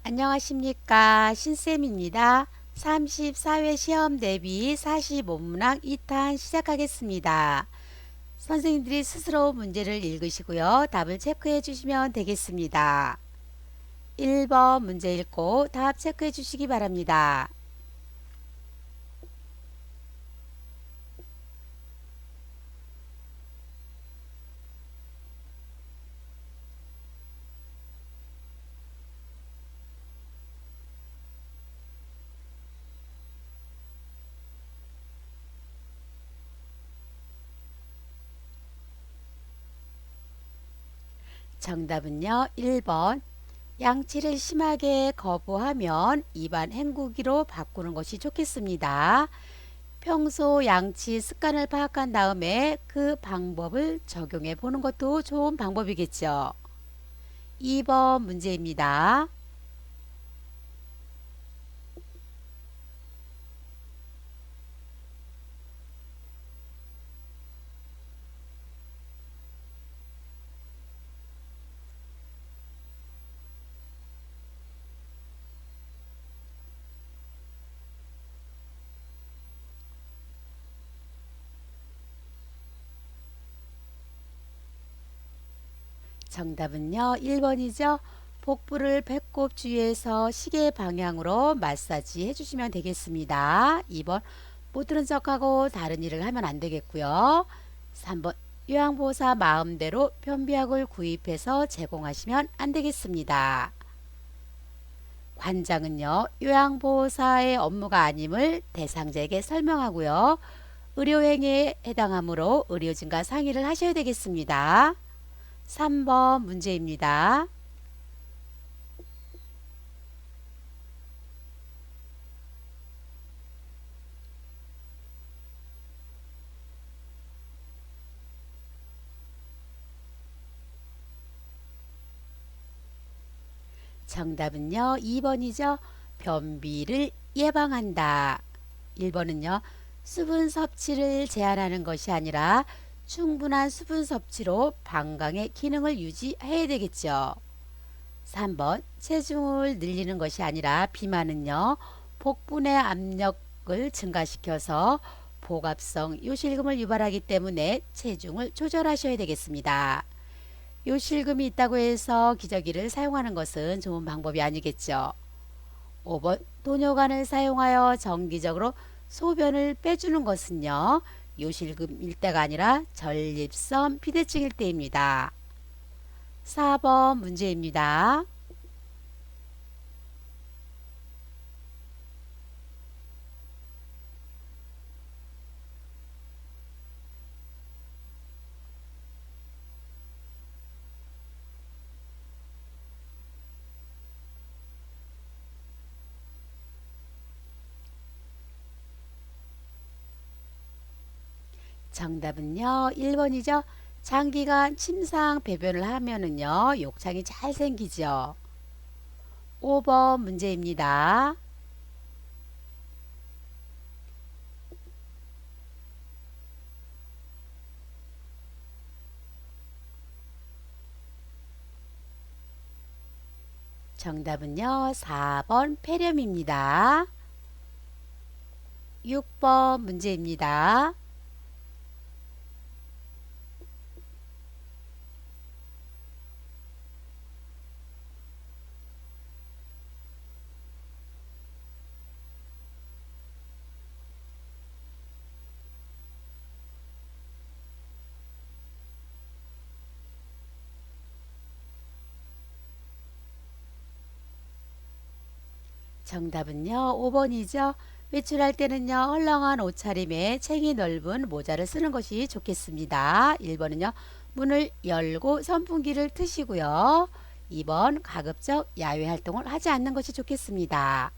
안녕하십니까. 신쌤입니다. 34회 시험 대비 45문항 2탄 시작하겠습니다. 선생님들이 스스로 문제를 읽으시고요. 답을 체크해 주시면 되겠습니다. 1번 문제 읽고 답 체크해 주시기 바랍니다. 정답은요. 1번 양치를 심하게 거부하면 입안 헹구기로 바꾸는 것이 좋겠습니다. 평소 양치 습관을 파악한 다음에 그 방법을 적용해 보는 것도 좋은 방법이겠죠. 2번 문제입니다. 정답은요. 1번이죠. 복부를 배꼽 주위에서 시계 방향으로 마사지 해주시면 되겠습니다. 2번 못 들은 척하고 다른 일을 하면 안 되겠고요. 3번 요양보호사 마음대로 변비약을 구입해서 제공하시면 안 되겠습니다. 관장은요, 요양보호사의 업무가 아님을 대상자에게 설명하고요. 의료행위에 해당하므로 의료진과 상의를 하셔야 되겠습니다. 3번 문제입니다. 정답은요, 2번이죠. 변비를 예방한다. 1번은요, 수분 섭취를 제한하는 것이 아니라 충분한 수분 섭취로 방광의 기능을 유지해야 되겠죠. 3번 체중을 늘리는 것이 아니라 비만은요, 복부 내 압력을 증가시켜서 복압성 요실금을 유발하기 때문에 체중을 조절하셔야 되겠습니다. 요실금이 있다고 해서 기저귀를 사용하는 것은 좋은 방법이 아니겠죠. 5번 도뇨관을 사용하여 정기적으로 소변을 빼주는 것은요, 요실금일 때가 아니라 전립선 비대증일 때입니다. 4번 문제입니다. 정답은요, 1번이죠. 장기간 침상 배변을 하면은요, 욕창이 잘 생기죠. 5번 문제입니다. 정답은요, 4번 폐렴입니다. 6번 문제입니다. 정답은요, 5번이죠. 외출할 때는요, 헐렁한 옷차림에 챙이 넓은 모자를 쓰는 것이 좋겠습니다. 1번은요, 문을 열고 선풍기를 트시고요. 2번, 가급적 야외 활동을 하지 않는 것이 좋겠습니다.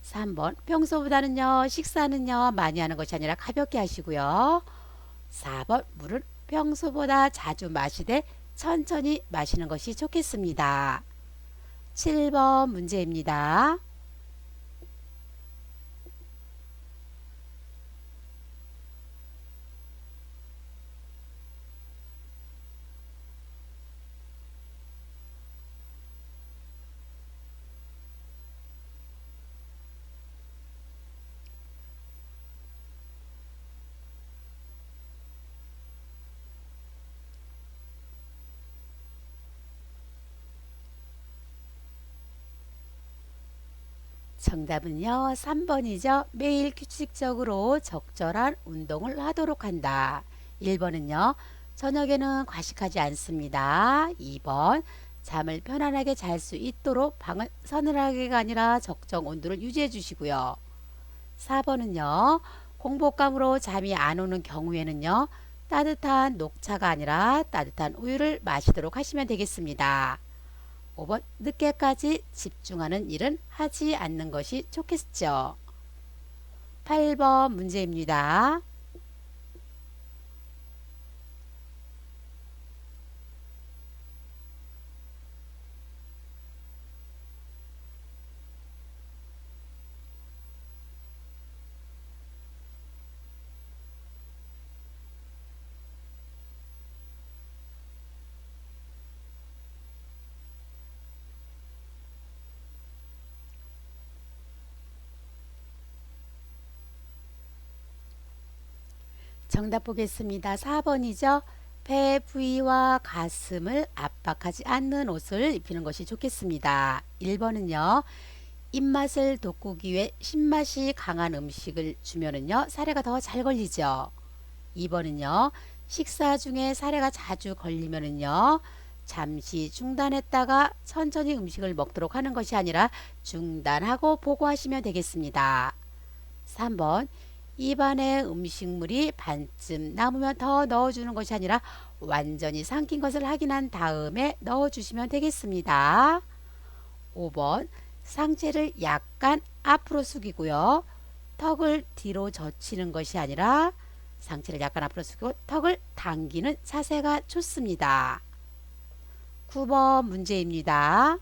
3번, 평소보다는요, 식사는요, 많이 하는 것이 아니라 가볍게 하시고요. 4번, 물은 평소보다 자주 마시되 천천히 마시는 것이 좋겠습니다. 7번 문제입니다. 정답은요, 3번이죠. 매일 규칙적으로 적절한 운동을 하도록 한다. 1번은요, 저녁에는 과식하지 않습니다. 2번, 잠을 편안하게 잘 수 있도록 방은 서늘하게가 아니라 적정 온도를 유지해 주시고요. 4번은요, 공복감으로 잠이 안 오는 경우에는요, 따뜻한 녹차가 아니라 따뜻한 우유를 마시도록 하시면 되겠습니다. 5번, 늦게까지 집중하는 일은 하지 않는 것이 좋겠죠. 8번 문제입니다. 정답 보겠습니다. 4번이죠. 배 부위와 가슴을 압박하지 않는 옷을 입히는 것이 좋겠습니다. 1번은요. 입맛을 돋구기 위해 신맛이 강한 음식을 주면은요, 사례가 더 잘 걸리죠. 2번은요. 식사 중에 사례가 자주 걸리면은요, 잠시 중단했다가 천천히 음식을 먹도록 하는 것이 아니라 중단하고 보고하시면 되겠습니다. 3번, 입안에 음식물이 반쯤 남으면 더 넣어주는 것이 아니라 완전히 삼킨 것을 확인한 다음에 넣어주시면 되겠습니다. 5번, 상체를 약간 앞으로 숙이고요. 턱을 뒤로 젖히는 것이 아니라 상체를 약간 앞으로 숙이고 턱을 당기는 자세가 좋습니다. 9번 문제입니다.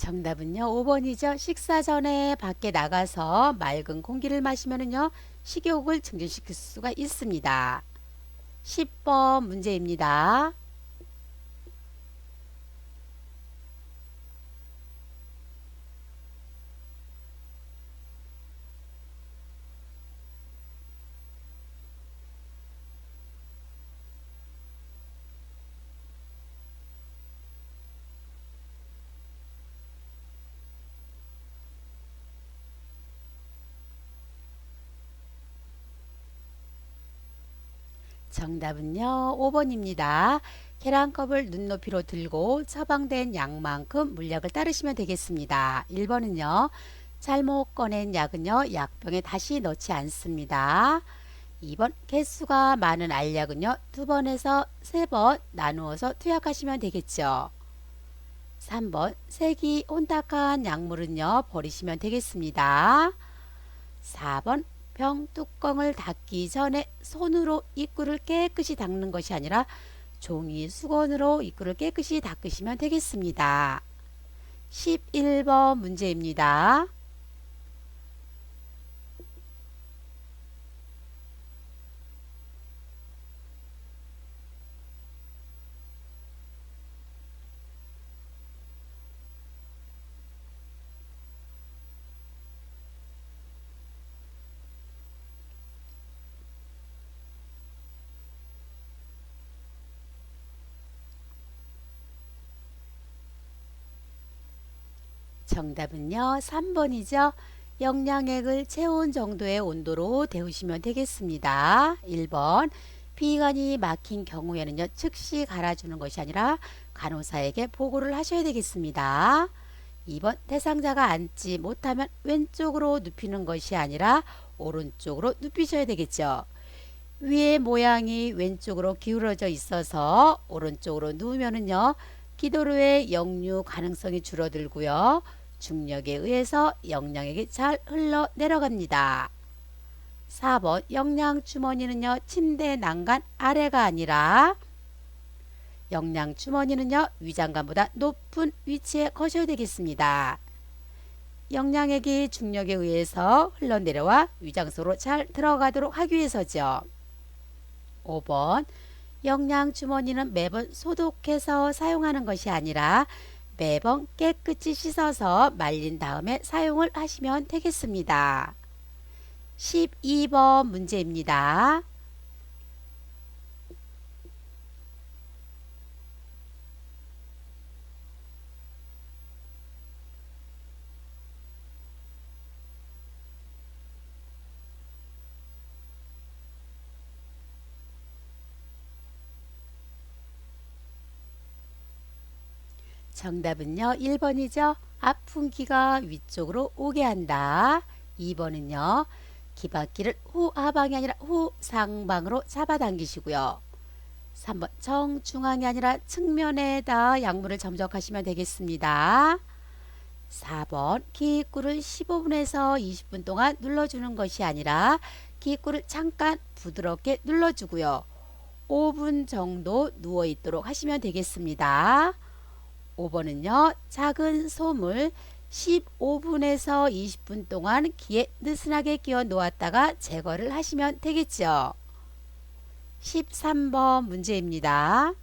정답은요, 5번이죠. 식사 전에 밖에 나가서 맑은 공기를 마시면은요, 식욕을 증진시킬 수가 있습니다. 10번 문제입니다. 정답은요, 5번입니다. 계란컵을 눈높이로 들고 처방된 약만큼 물약을 따르시면 되겠습니다. 1번은요, 잘못 꺼낸 약은요, 약병에 다시 넣지 않습니다. 2번, 개수가 많은 알약은요, 2번에서 3번 나누어서 투약하시면 되겠죠. 3번, 색이 혼탁한 약물은요, 버리시면 되겠습니다. 4번, 병 뚜껑을 닫기 전에 손으로 입구를 깨끗이 닦는 것이 아니라 종이 수건으로 입구를 깨끗이 닦으시면 되겠습니다. 11번 문제입니다. 정답은요, 3번이죠. 영양액을 체온 정도의 온도로 데우시면 되겠습니다. 1번, 비관이 막힌 경우에는요, 즉시 갈아주는 것이 아니라 간호사에게 보고를 하셔야 되겠습니다. 2번, 대상자가 앉지 못하면 왼쪽으로 눕히는 것이 아니라 오른쪽으로 눕히셔야 되겠죠. 위의 모양이 왼쪽으로 기울어져 있어서 오른쪽으로 누우면은요, 기도로의 역류 가능성이 줄어들고요. 중력에 의해서 영양액이 잘 흘러 내려갑니다. 4번, 영양 주머니는요, 침대 난간 아래가 아니라 영양 주머니는요, 위장관보다 높은 위치에 거셔야 되겠습니다. 영양액이 중력에 의해서 흘러내려와 위장 속으로 잘 들어가도록 하기 위해서죠. 5번 영양 주머니는 매번 소독해서 사용하는 것이 아니라 매번 깨끗이 씻어서 말린 다음에 사용을 하시면 되겠습니다. 12번 문제입니다. 정답은요, 1번이죠. 아픈 기가 위쪽으로 오게 한다. 2번은요, 기받기를 후하방이 아니라 후상방으로 잡아당기시고요. 3번 정중앙이 아니라 측면에다 약물을 점적하시면 되겠습니다. 4번 기입구를 15분에서 20분 동안 눌러주는 것이 아니라 기입구를 잠깐 부드럽게 눌러주고요. 5분 정도 누워있도록 하시면 되겠습니다. 5번은요. 작은 솜을 15분에서 20분 동안 귀에 느슨하게 끼워 놓았다가 제거를 하시면 되겠죠. 13번 문제입니다.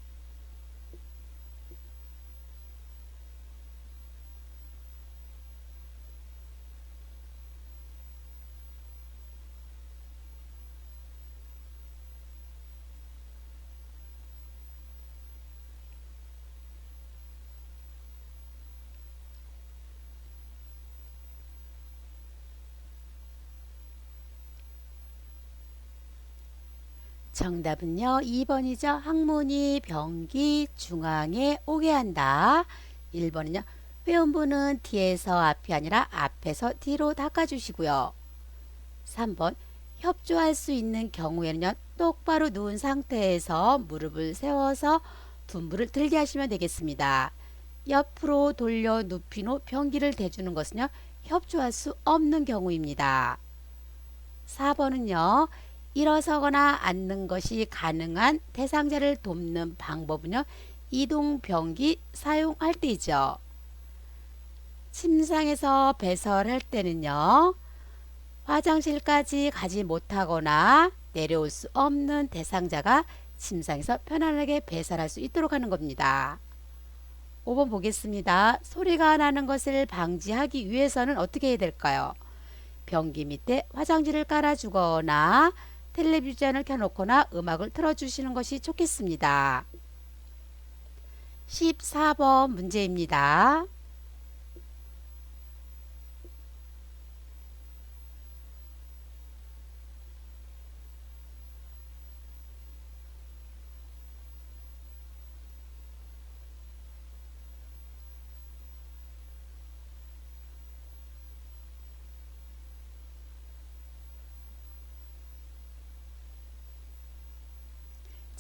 정답은요. 2번이죠. 항문이 변기 중앙에 오게 한다. 1번은요. 회음부는 뒤에서 앞이 아니라 앞에서 뒤로 닦아주시고요. 3번 협조할 수 있는 경우에는요. 똑바로 누운 상태에서 무릎을 세워서 둔부를 들게 하시면 되겠습니다. 옆으로 돌려 눕힌 후 변기를 대주는 것은요. 협조할 수 없는 경우입니다. 4번은요. 일어서거나 앉는 것이 가능한 대상자를 돕는 방법은요. 이동변기 사용할 때이죠. 침상에서 배설할 때는요. 화장실까지 가지 못하거나 내려올 수 없는 대상자가 침상에서 편안하게 배설할 수 있도록 하는 겁니다. 5번 보겠습니다. 소리가 나는 것을 방지하기 위해서는 어떻게 해야 될까요? 변기 밑에 화장지를 깔아주거나 텔레비전을 켜놓거나 음악을 틀어주시는 것이 좋겠습니다. 14번 문제입니다.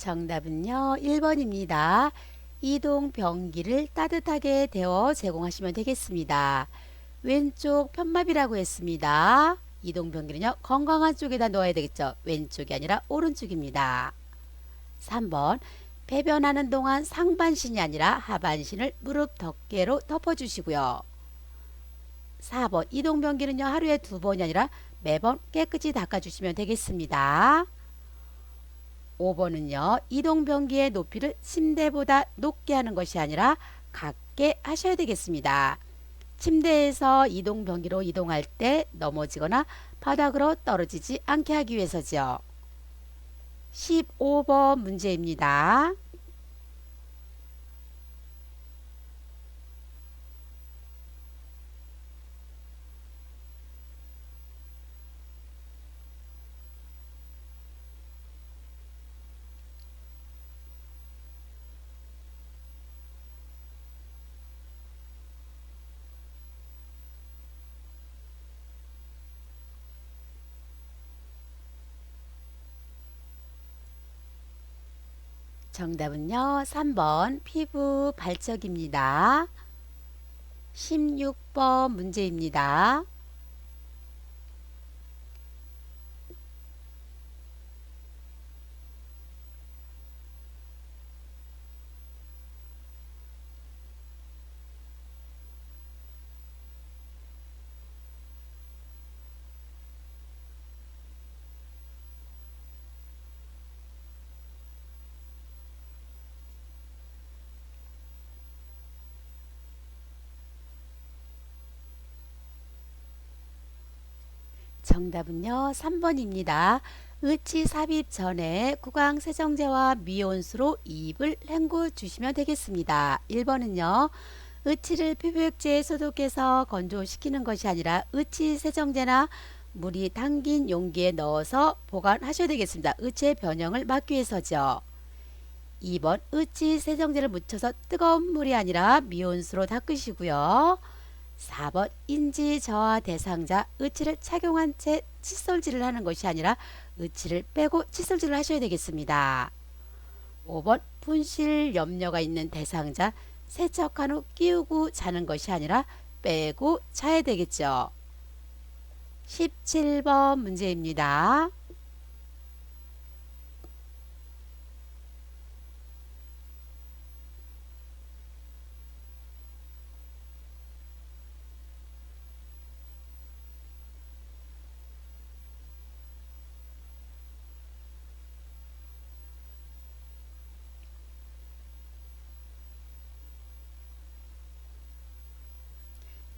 정답은요. 1번입니다. 이동 변기를 따뜻하게 데워 제공하시면 되겠습니다. 왼쪽 편마비라고 했습니다. 이동 변기는요. 건강한 쪽에다 넣어야 되겠죠. 왼쪽이 아니라 오른쪽입니다. 3번 배변하는 동안 상반신이 아니라 하반신을 무릎 덮개로 덮어주시고요. 4번 이동 변기는요. 하루에 2번이 아니라 매번 깨끗이 닦아주시면 되겠습니다. 5번은요. 이동변기의 높이를 침대보다 높게 하는 것이 아니라 같게 하셔야 되겠습니다. 침대에서 이동변기로 이동할 때 넘어지거나 바닥으로 떨어지지 않게 하기 위해서죠. 15번 문제입니다. 정답은요. 3번 피부 발적입니다. 16번 문제입니다. 정답은요, 3번입니다. 의치 삽입 전에 구강 세정제와 미온수로 입을 헹구 주시면 되겠습니다. 1번은요. 의치를 피부액제에 소독해서 건조시키는 것이 아니라 의치 세정제나 물이 담긴 용기에 넣어서 보관하셔야 되겠습니다. 의치의 변형을 막기 위해서죠. 2번 의치 세정제를 묻혀서 뜨거운 물이 아니라 미온수로 닦으시고요. 4번 인지 저하 대상자 의치를 착용한 채 칫솔질을 하는 것이 아니라 의치를 빼고 칫솔질을 하셔야 되겠습니다. 5번 분실 염려가 있는 대상자 세척한 후 끼우고 자는 것이 아니라 빼고 자야 되겠죠. 17번 문제입니다.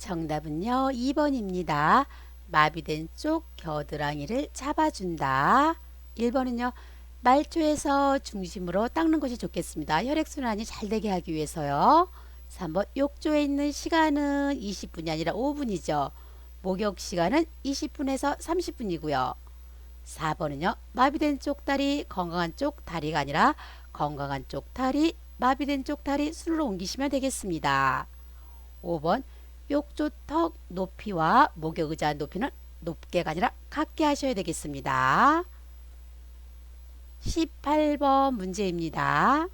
정답은요, 2번입니다. 마비된 쪽 겨드랑이를 잡아준다. 1번은요, 말초에서 중심으로 닦는 것이 좋겠습니다. 혈액순환이 잘 되게 하기 위해서요. 3번 욕조에 있는 시간은 20분이 아니라 5분이죠. 목욕 시간은 20분에서 30분이고요. 4번은요, 마비된 쪽 다리, 건강한 쪽 다리가 아니라 건강한 쪽 다리, 마비된 쪽 다리 순으로 옮기시면 되겠습니다. 5번 욕조 턱 높이와 목욕 의자 높이는 높게가 아니라 같게 하셔야 되겠습니다. 18번 문제입니다.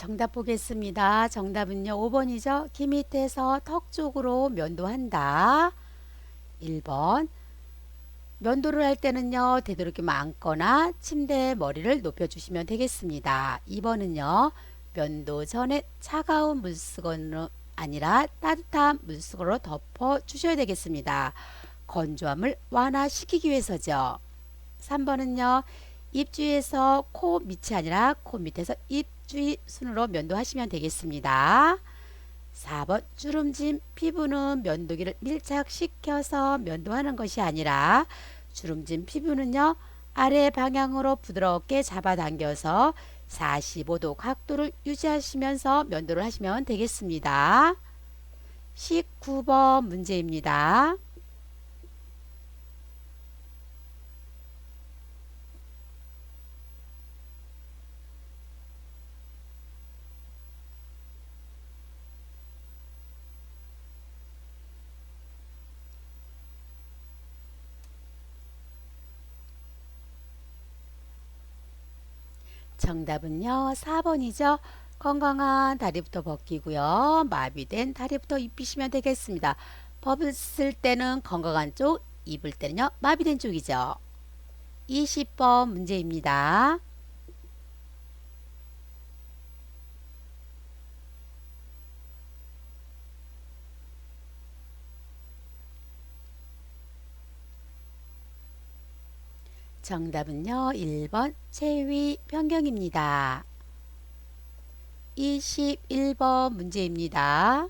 정답 보겠습니다. 정답은요, 5번이죠. 귀 밑에서 턱 쪽으로 면도한다. 1번 면도를 할 때는요, 되도록이면 앉거나 침대에 머리를 높여주시면 되겠습니다. 2번은요, 면도 전에 차가운 물수건으로 아니라 따뜻한 물수건으로 덮어 주셔야 되겠습니다. 건조함을 완화시키기 위해서죠. 3번은요, 입 주위에서 코 밑이 아니라 코 밑에서 입 주위 순으로 면도하시면 되겠습니다. 4번 주름진 피부는 면도기를 밀착시켜서 면도하는 것이 아니라 주름진 피부는요, 아래 방향으로 부드럽게 잡아당겨서 45도 각도를 유지하시면서 면도를 하시면 되겠습니다. 19번 문제입니다. 정답은요, 4번이죠. 건강한 다리부터 벗기고요. 마비된 다리부터 입히시면 되겠습니다. 벗을 때는 건강한 쪽, 입을 때는요, 마비된 쪽이죠. 20번 문제입니다. 정답은요, 1번 체위 변경입니다. 21번 문제입니다.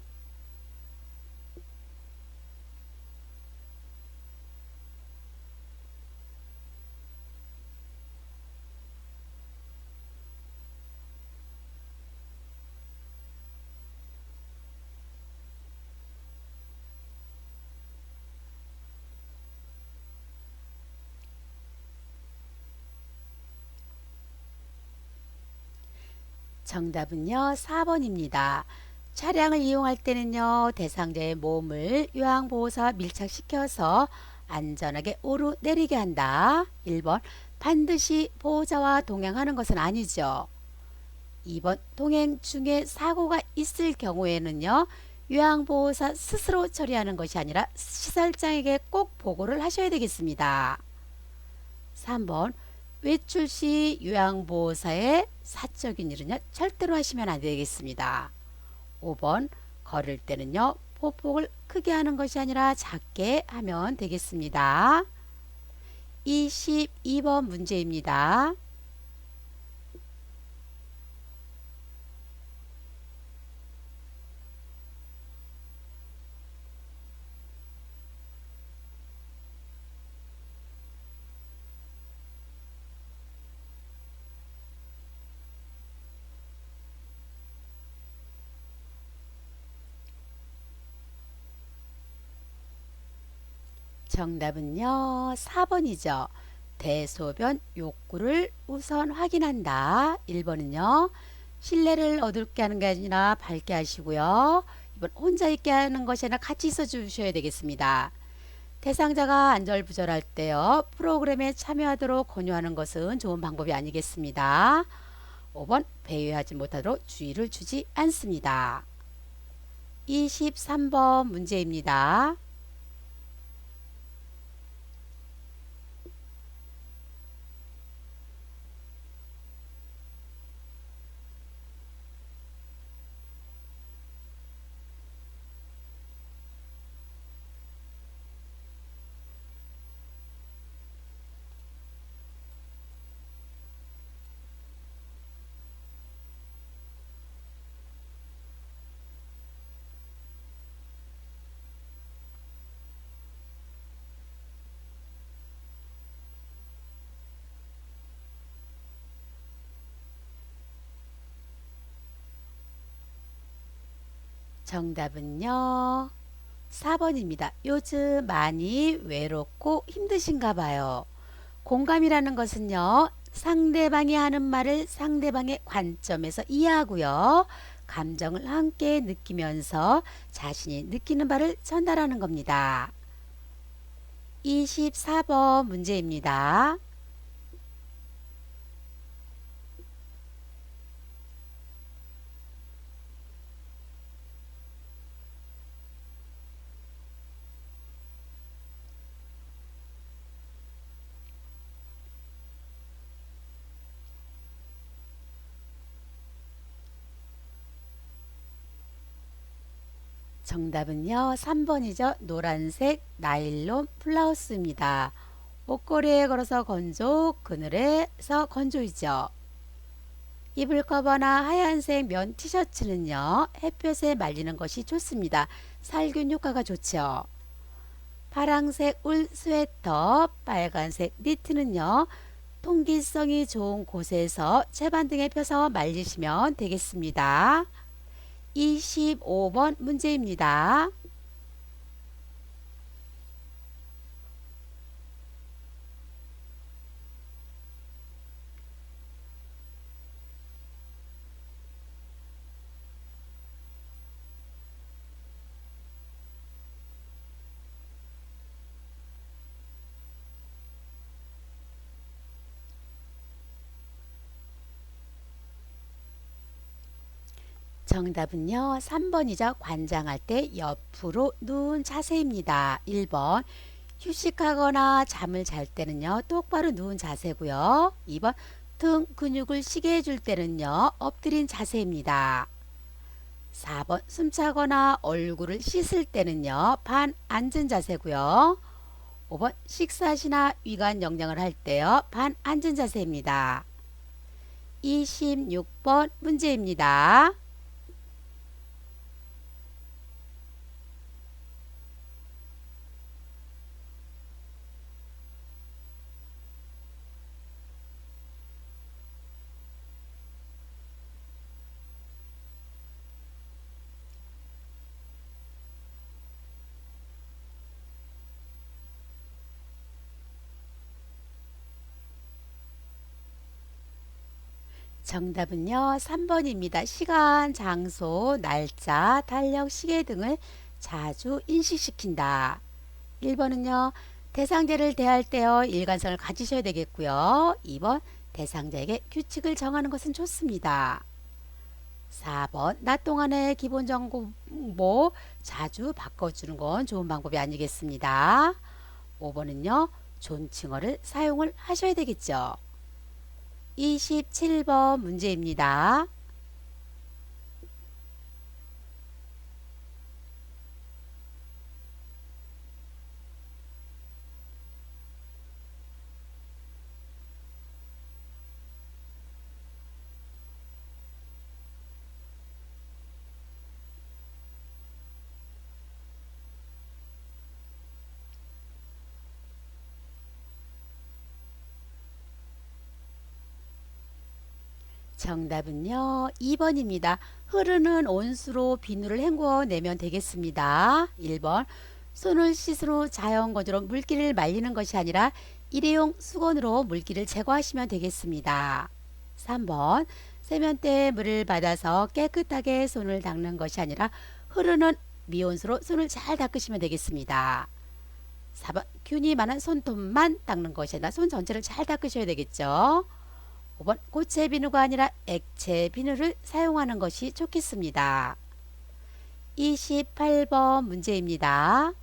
정답은요, 4번입니다. 차량을 이용할 때는요, 대상자의 몸을 요양보호사와 밀착시켜서 안전하게 오르내리게 한다. 1번 반드시 보호자와 동행하는 것은 아니죠. 2번 동행 중에 사고가 있을 경우에는요, 요양보호사 스스로 처리하는 것이 아니라 시설장에게 꼭 보고를 하셔야 되겠습니다. 3번 외출 시 요양보호사의 사적인 일은요 절대로 하시면 안 되겠습니다. 5번 걸을 때는요 보폭을 크게 하는 것이 아니라 작게 하면 되겠습니다. 22번 문제입니다. 정답은요 4번이죠. 대소변 욕구를 우선 확인한다. 1번은요 신뢰를 어둡게 하는 게 아니라 밝게 하시고요. 2번 혼자 있게 하는 것이 아니라 같이 있어 주셔야 되겠습니다. 대상자가 안절부절할 때요 프로그램에 참여하도록 권유하는 것은 좋은 방법이 아니겠습니다. 5번 배회하지 못하도록 주의를 주지 않습니다. 23번 문제입니다. 정답은요 4번입니다. 요즘 많이 외롭고 힘드신가 봐요. 공감이라는 것은요 상대방이 하는 말을 상대방의 관점에서 이해하고요 감정을 함께 느끼면서 자신이 느끼는 바를 전달하는 겁니다. 24번 문제입니다. 정답은요 3번이죠. 노란색 나일론 블라우스입니다. 옷걸이에 걸어서 건조, 그늘에서 건조이죠. 이불 커버나 하얀색 면 티셔츠는요 햇볕에 말리는 것이 좋습니다. 살균 효과가 좋죠. 파란색 울 스웨터, 빨간색 니트는요 통기성이 좋은 곳에서 채반 등에 펴서 말리시면 되겠습니다. 25번 문제입니다. 정답은요 3번이죠. 관장할 때 옆으로 누운 자세입니다. 1번 휴식하거나 잠을 잘 때는요 똑바로 누운 자세고요. 2번 등 근육을 쉬게 해줄 때는요 엎드린 자세입니다. 4번 숨차거나 얼굴을 씻을 때는요 반 앉은 자세고요. 5번 식사 시나 위관 영양을 할 때요 반 앉은 자세입니다. 26번 문제입니다. 정답은요 3번입니다. 시간, 장소, 날짜, 달력, 시계 등을 자주 인식시킨다. 1번은요 대상자를 대할 때요 일관성을 가지셔야 되겠고요. 2번 대상자에게 규칙을 정하는 것은 좋습니다. 4번 낮 동안의 기본 정보 자주 바꿔주는 건 좋은 방법이 아니겠습니다. 5번은요. 존칭어를 사용을 하셔야 되겠죠. 27번 문제입니다. 정답은요. 2번입니다. 흐르는 온수로 비누를 헹궈 내면 되겠습니다. 1번 손을 씻으러 자연 건조로 물기를 말리는 것이 아니라 일회용 수건으로 물기를 제거하시면 되겠습니다. 3번 세면대에 물을 받아서 깨끗하게 손을 닦는 것이 아니라 흐르는 미온수로 손을 잘 닦으시면 되겠습니다. 4번 균이 많은 손톱만 닦는 것이 아니라 손 전체를 잘 닦으셔야 되겠죠. 5번 고체 비누가 아니라 액체 비누를 사용하는 것이 좋겠습니다. 28번 문제입니다.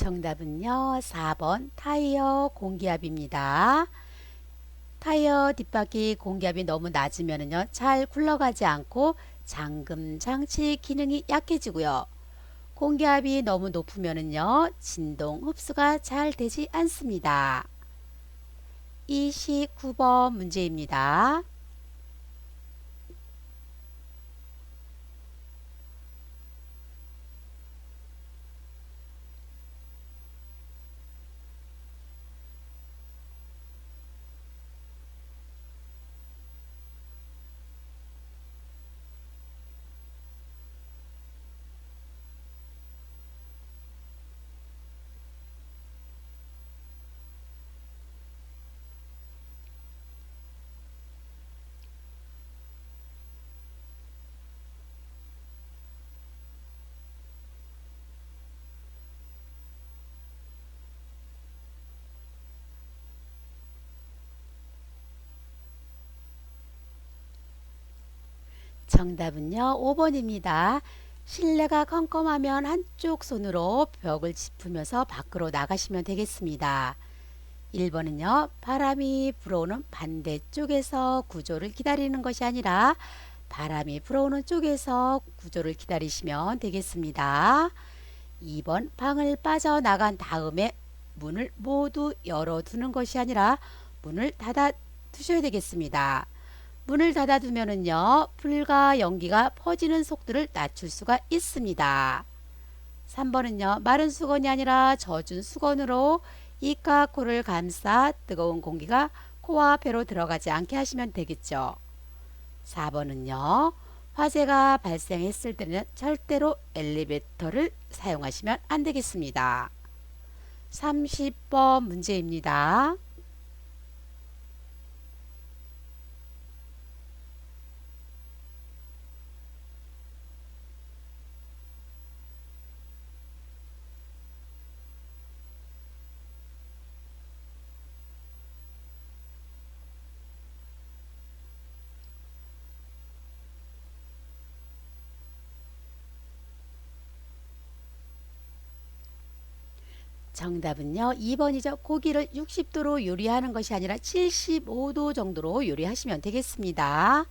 정답은요. 4번 타이어 공기압입니다. 타이어 뒷바퀴 공기압이 너무 낮으면요. 잘 굴러가지 않고 잠금 장치 기능이 약해지고요. 공기압이 너무 높으면요. 진동 흡수가 잘 되지 않습니다. 29번 문제입니다. 정답은요. 5번입니다. 실내가 컴컴하면 한쪽 손으로 벽을 짚으면서 밖으로 나가시면 되겠습니다. 1번은요. 바람이 불어오는 반대쪽에서 구조를 기다리는 것이 아니라 바람이 불어오는 쪽에서 구조를 기다리시면 되겠습니다. 2번 방을 빠져나간 다음에 문을 모두 열어두는 것이 아니라 문을 닫아 두셔야 되겠습니다. 문을 닫아두면은요, 불과 연기가 퍼지는 속도를 낮출 수가 있습니다. 3번은요, 마른 수건이 아니라 젖은 수건으로 이과 코를 감싸 뜨거운 공기가 코와 폐로 들어가지 않게 하시면 되겠죠. 4번은요, 화재가 발생했을 때는 절대로 엘리베이터를 사용하시면 안 되겠습니다. 30번 문제입니다. 정답은요. 2번이죠. 고기를 60도로 요리하는 것이 아니라 75도 정도로 요리하시면 되겠습니다.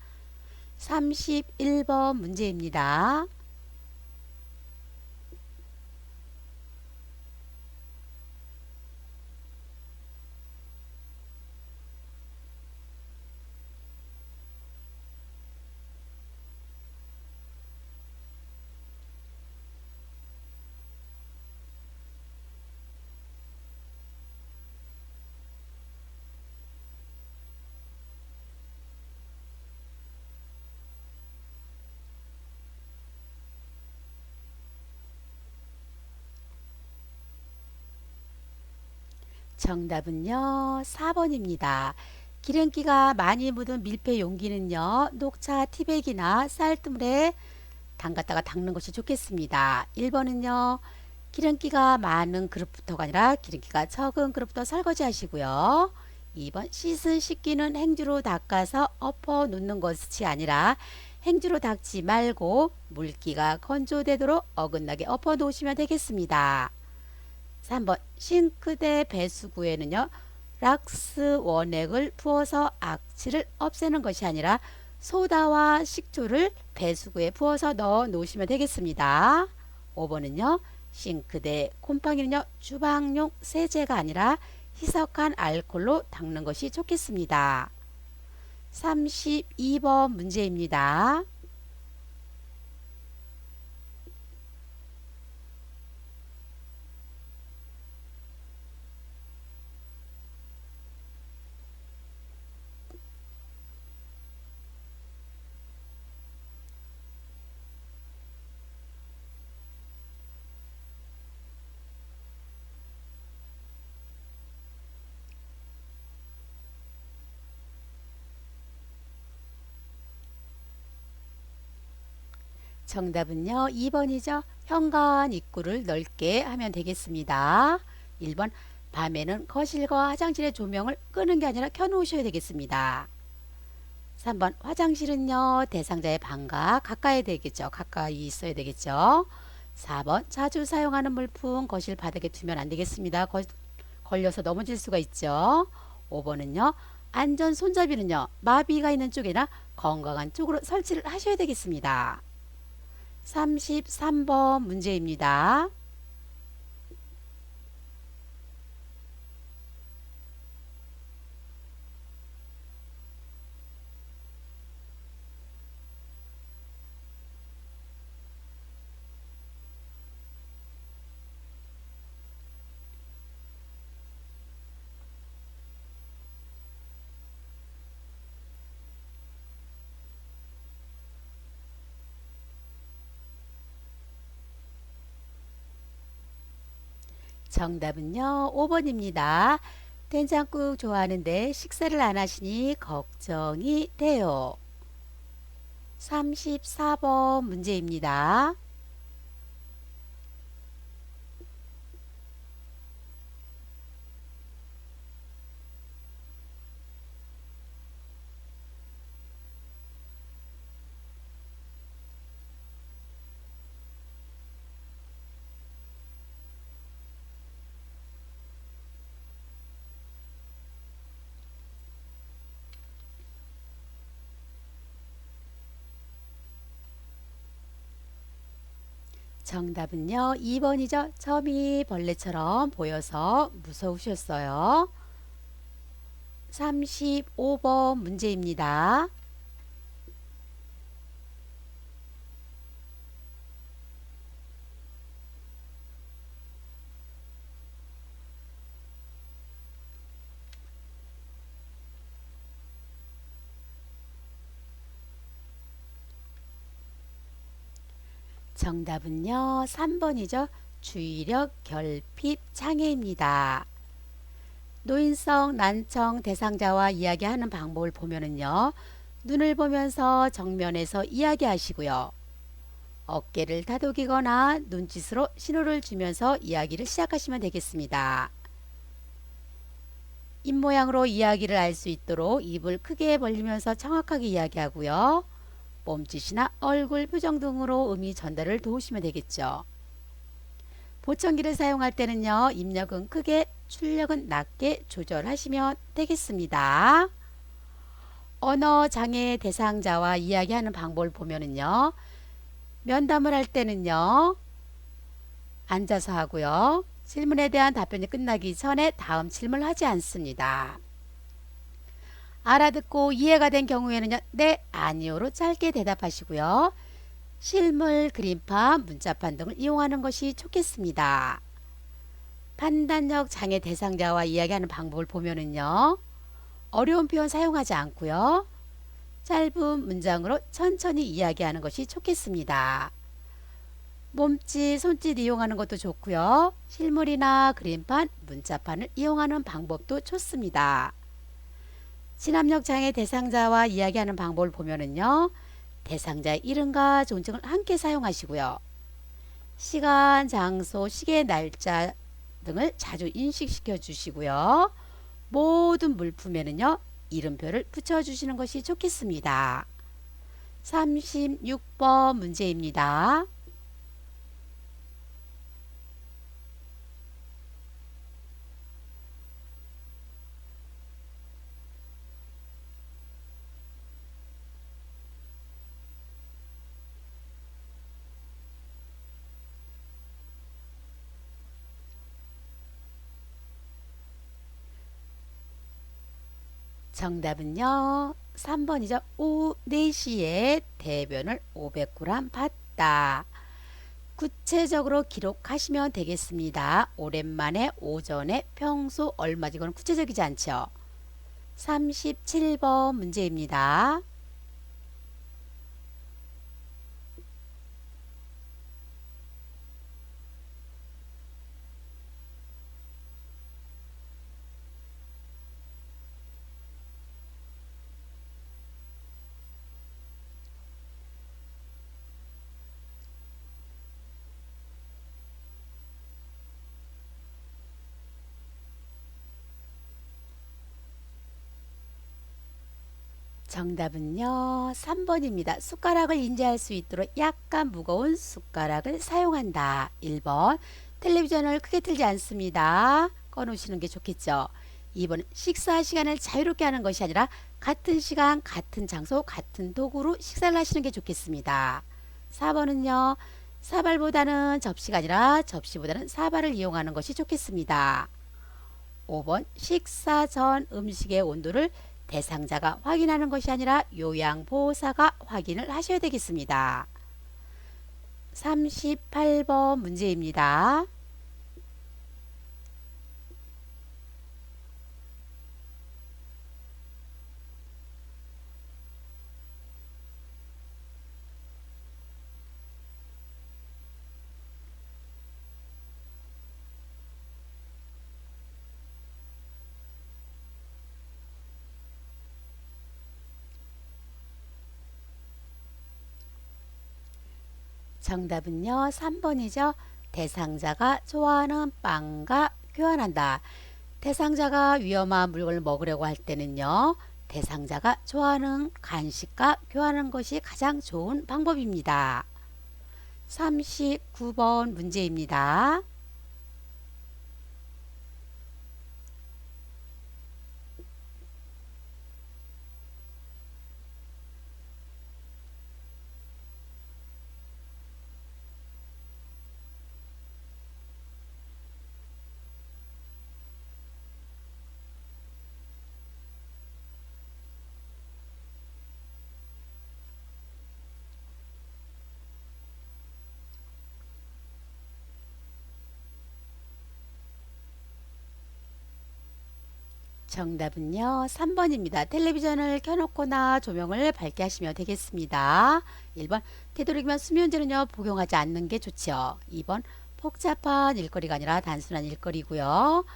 31번 문제입니다. 정답은요, 4번입니다. 기름기가 많이 묻은 밀폐 용기는요, 녹차 티백이나 쌀뜨물에 담갔다가 닦는 것이 좋겠습니다. 1번은요, 기름기가 많은 그릇부터가 아니라 기름기가 적은 그릇부터 설거지 하시고요. 2번, 씻은 식기는 행주로 닦아서 엎어 놓는 것이 아니라 행주로 닦지 말고 물기가 건조되도록 어긋나게 엎어 놓으시면 되겠습니다. 3번, 싱크대 배수구에는요, 락스 원액을 부어서 악취를 없애는 것이 아니라 소다와 식초를 배수구에 부어서 넣어 놓으시면 되겠습니다. 5번은요, 싱크대 곰팡이는요, 주방용 세제가 아니라 희석한 알코올로 닦는 것이 좋겠습니다. 32번 문제입니다. 정답은요, 2번이죠. 현관 입구를 넓게 하면 되겠습니다. 1번, 밤에는 거실과 화장실의 조명을 끄는 게 아니라 켜놓으셔야 되겠습니다. 3번, 화장실은요, 대상자의 방과 가까이 되겠죠. 가까이 있어야 되겠죠. 4번, 자주 사용하는 물품 거실 바닥에 두면 안 되겠습니다. 걸려서 넘어질 수가 있죠. 5번은요, 안전 손잡이는요, 마비가 있는 쪽이나 건강한 쪽으로 설치를 하셔야 되겠습니다. 33번 문제입니다. 정답은요, 5번입니다. 된장국 좋아하는데 식사를 안 하시니 걱정이 돼요. 34번 문제입니다. 정답은요, 2번이죠. 점이 벌레처럼 보여서 무서우셨어요. 35번 문제입니다. 정답은요, 3번이죠. 주의력 결핍 장애입니다. 노인성 난청 대상자와 이야기하는 방법을 보면은요, 눈을 보면서 정면에서 이야기하시고요. 어깨를 다독이거나 눈짓으로 신호를 주면서 이야기를 시작하시면 되겠습니다. 입모양으로 이야기를 알 수 있도록 입을 크게 벌리면서 정확하게 이야기하고요. 몸짓이나 얼굴 표정 등으로 의미 전달을 도우시면 되겠죠. 보청기를 사용할 때는요, 입력은 크게, 출력은 낮게 조절하시면 되겠습니다. 언어 장애 대상자와 이야기하는 방법을 보면은요, 면담을 할 때는요, 앉아서 하고요. 질문에 대한 답변이 끝나기 전에 다음 질문을 하지 않습니다. 알아듣고 이해가 된 경우에는요, 네, 아니요로 짧게 대답하시고요. 실물, 그림판, 문자판 등을 이용하는 것이 좋겠습니다. 판단력 장애 대상자와 이야기하는 방법을 보면은요, 어려운 표현 사용하지 않고요. 짧은 문장으로 천천히 이야기하는 것이 좋겠습니다. 몸짓, 손짓 이용하는 것도 좋고요. 실물이나 그림판, 문자판을 이용하는 방법도 좋습니다. 진압력 장애 대상자와 이야기하는 방법을 보면은요. 대상자의 이름과 존칭을 함께 사용하시고요. 시간, 장소, 시계, 날짜 등을 자주 인식시켜 주시고요. 모든 물품에는요. 이름표를 붙여주시는 것이 좋겠습니다. 36번 문제입니다. 정답은요. 3번이죠. 오후 4시에 대변을 500g 봤다. 구체적으로 기록하시면 되겠습니다. 오랜만에 오전에 평소 얼마지? 이건 구체적이지 않죠. 37번 문제입니다. 정답은요. 3번입니다. 숟가락을 인지할 수 있도록 약간 무거운 숟가락을 사용한다. 1번. 텔레비전을 크게 틀지 않습니다. 꺼놓으시는 게 좋겠죠. 2번. 식사 시간을 자유롭게 하는 것이 아니라 같은 시간, 같은 장소, 같은 도구로 식사를 하시는 게 좋겠습니다. 4번은요. 사발보다는 접시가 아니라 접시보다는 사발을 이용하는 것이 좋겠습니다. 5번. 식사 전 음식의 온도를 대상자가 확인하는 것이 아니라 요양보호사가 확인을 하셔야 되겠습니다. 38번 문제입니다. 정답은요. 3번이죠. 대상자가 좋아하는 빵과 교환한다. 대상자가 위험한 물건을 먹으려고 할 때는요. 대상자가 좋아하는 간식과 교환하는 것이 가장 좋은 방법입니다. 39번 문제입니다. 정답은요. 3번입니다. 텔레비전을 켜놓거나 조명을 밝게 하시면 되겠습니다. 1번 되도록이면 수면제는요. 복용하지 않는 게 좋죠. 2번 복잡한 일거리가 아니라 단순한 일거리고요.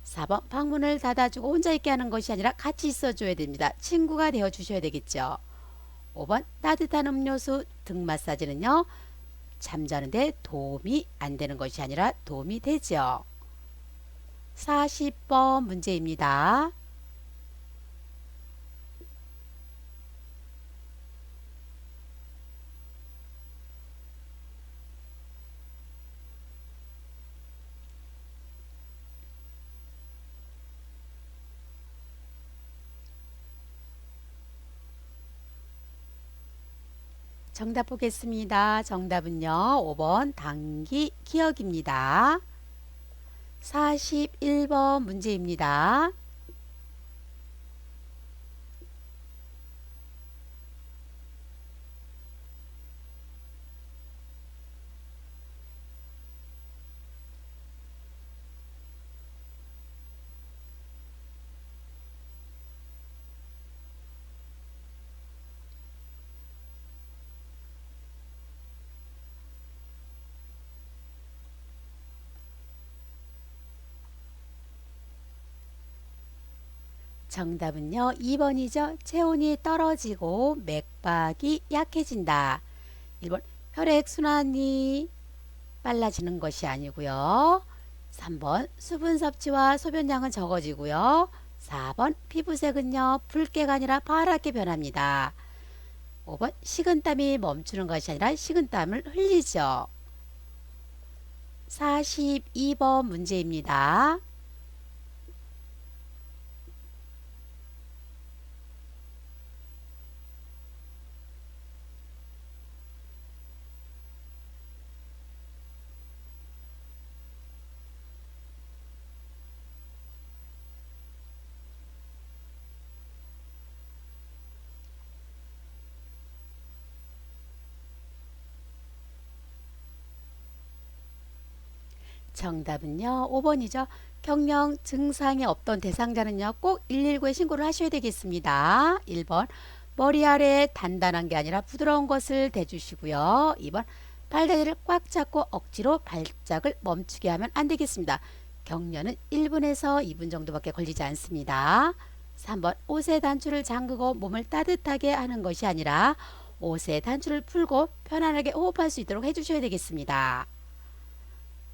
4번 방문을 닫아주고 혼자 있게 하는 것이 아니라 같이 있어줘야 됩니다. 친구가 되어주셔야 되겠죠. 5번 따뜻한 음료수 등 마사지는요. 잠자는데 도움이 안 되는 것이 아니라 도움이 되죠. 40번 문제입니다. 정답 보겠습니다. 정답은요. 5번 단기 기억입니다. 41번 문제입니다. 정답은요, 2번이죠. 체온이 떨어지고 맥박이 약해진다. 1번, 혈액순환이 빨라지는 것이 아니고요. 3번, 수분 섭취와 소변량은 적어지고요. 4번, 피부색은요, 붉게가 아니라 파랗게 변합니다. 5번, 식은땀이 멈추는 것이 아니라 식은땀을 흘리죠. 42번 문제입니다. 정답은요, 5번이죠. 경령 증상이 없던 대상자는요, 꼭 119에 신고를 하셔야 되겠습니다. 1번, 머리 아래 단단한 게 아니라 부드러운 것을 대주시고요. 2번, 발다리를 꽉 잡고 억지로 발작을 멈추게 하면 안 되겠습니다. 경련은 1분에서 2분 정도밖에 걸리지 않습니다. 3번, 옷의 단추를 잠그고 몸을 따뜻하게 하는 것이 아니라 옷의 단추를 풀고 편안하게 호흡할 수 있도록 해주셔야 되겠습니다.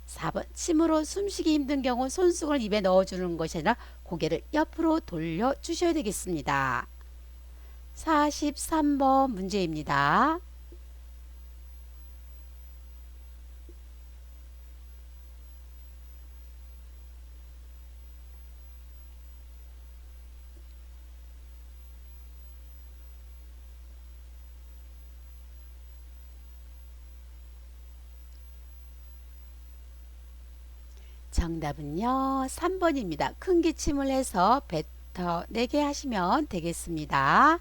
4번, 침으로 숨쉬기 힘든 경우 손수건을 입에 넣어주는 것이 아니라 고개를 옆으로 돌려 주셔야 되겠습니다. 43번 문제입니다. 정답은요, 3번입니다. 큰 기침을 해서 뱉어내게 하시면 되겠습니다.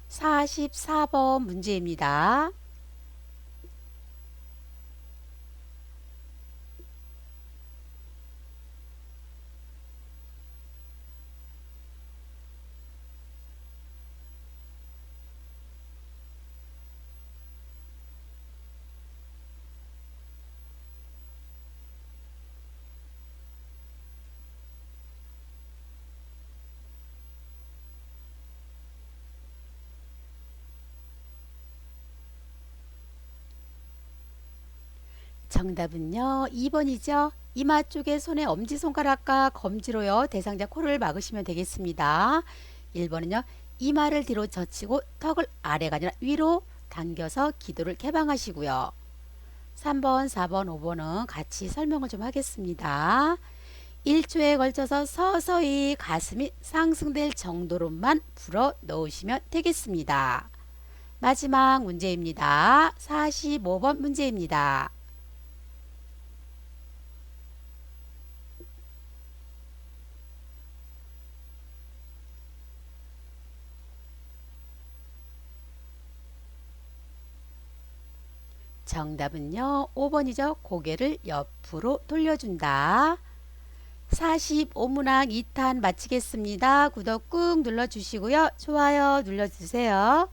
44번 문제입니다. 정답은요, 2번이죠. 이마 쪽에 손의 엄지손가락과 검지로요, 대상자 코를 막으시면 되겠습니다. 1번은요, 이마를 뒤로 젖히고 턱을 아래가 아니라 위로 당겨서 기도를 개방하시고요. 3번, 4번, 5번은 같이 설명을 좀 하겠습니다. 1초에 걸쳐서 서서히 가슴이 상승될 정도로만 불어 넣으시면 되겠습니다. 마지막 문제입니다. 45번 문제입니다. 정답은요, 5번이죠. 고개를 옆으로 돌려준다. 45문항 2탄 마치겠습니다. 구독 꾹 눌러주시고요. 좋아요 눌러주세요.